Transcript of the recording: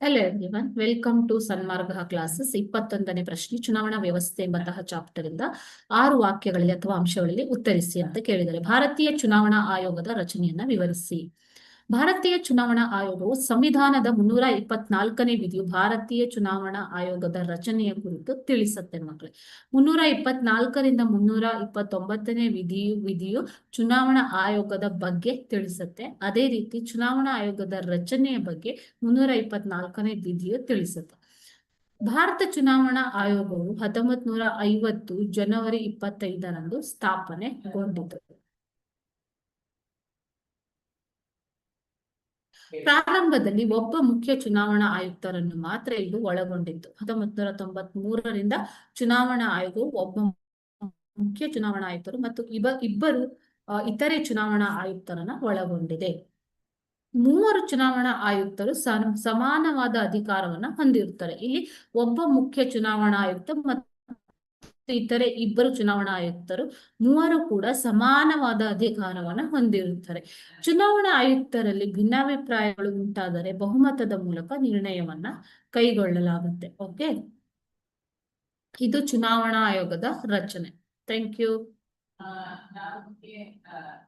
Hello everyone, welcome to Sanmarga classes. 21ನೇ ಪ್ರಶ್ನೆ, ಚುನಾವಣಾ ವ್ಯವಸ್ಥೆ ಎಂಬಂತಹ ಚಾಪ್ಟರ್ ಇಂದ 6 ವಾಕ್ಯಗಳಲ್ಲಿ ಅಥವಾ ಅಂಶಗಳಲ್ಲಿ ಉತ್ತರಿಸಿ ಅಂತ ಕೇಳಿದ್ದಾರೆ. ಭಾರತೀಯ ಚುನಾವಣಾ ಆಯೋಗದ ರಚನೆಯನ್ನ ವಿವರಿಸಿ. ಭಾರತೀಯ ಚುನಾವಣಾ ಆಯೋಗವು ಸಂವಿಧಾನದ 324ನೇ ವಿಧಿಯು ಭಾರತೀಯ ಚುನಾವಣಾ ಆಯೋಗದ ರಚನೆಯ ಕುರಿತು ತಿಳಿಸುತ್ತೆ ಮಕ್ಕಳೇ. 324ರಿಂದ 329ನೇ ವಿಧಿಯು ಚುನಾವಣಾ ಆಯೋಗದ ಬಗ್ಗೆ ತಿಳಿಸುತ್ತೆ. ಅದೇ ರೀತಿ ಚುನಾವಣಾ ಆಯೋಗದ ರಚನೆಯ ಬಗ್ಗೆ 324ನೇ ವಿಧಿಯು ತಿಳಿಸುತ್ತೆ. ಭಾರತ ಚುನಾವಣಾ ಆಯೋಗವು 1950 ಜನವರಿ 25ರಂದು ಸ್ಥಾಪನೆಗೊಂಡಿತು. ಪ್ರಾರಂಭದಲ್ಲಿ ಒಬ್ಬ ಮುಖ್ಯ ಚುನಾವಣಾ ಆಯುಕ್ತರನ್ನು ಮಾತ್ರ ಇದು ಒಳಗೊಂಡಿತ್ತು. 1993ರಿಂದ ಚುನಾವಣಾ ಆಯೋಗವು ಒಬ್ಬ ಮುಖ್ಯ ಚುನಾವಣಾ ಆಯುಕ್ತರು ಮತ್ತು ಇಬ್ಬರು ಇತರೆ ಚುನಾವಣಾ ಆಯುಕ್ತರನ್ನ ಒಳಗೊಂಡಿದೆ. 3 ಚುನಾವಣಾ ಆಯುಕ್ತರು ಸಮಾನವಾದ ಅಧಿಕಾರವನ್ನ ಹೊಂದಿರುತ್ತಾರೆ. ಇಲ್ಲಿ ಒಬ್ಬ ಮುಖ್ಯ ಚುನಾವಣಾ ಆಯುಕ್ತ ಮತ್ತು ಇತರೆ ಇಬ್ಬರು ಚುನಾವಣಾ ಆಯುಕ್ತರು ಮೂವರು ಕೂಡ ಸಮಾನವಾದ ಅಧಿಕಾರವನ್ನ ಹೊಂದಿರುತ್ತಾರೆ. ಚುನಾವಣಾ ಆಯುಕ್ತರಲ್ಲಿ ಭಿನ್ನಾಭಿಪ್ರಾಯಗಳು ಉಂಟಾದರೆ ಬಹುಮತದ ಮೂಲಕ ನಿರ್ಣಯವನ್ನ ಕೈಗೊಳ್ಳಲಾಗುತ್ತೆ. ಓಕೆ, ಇದು ಚುನಾವಣಾ ಆಯೋಗದ ರಚನೆ. Thank you.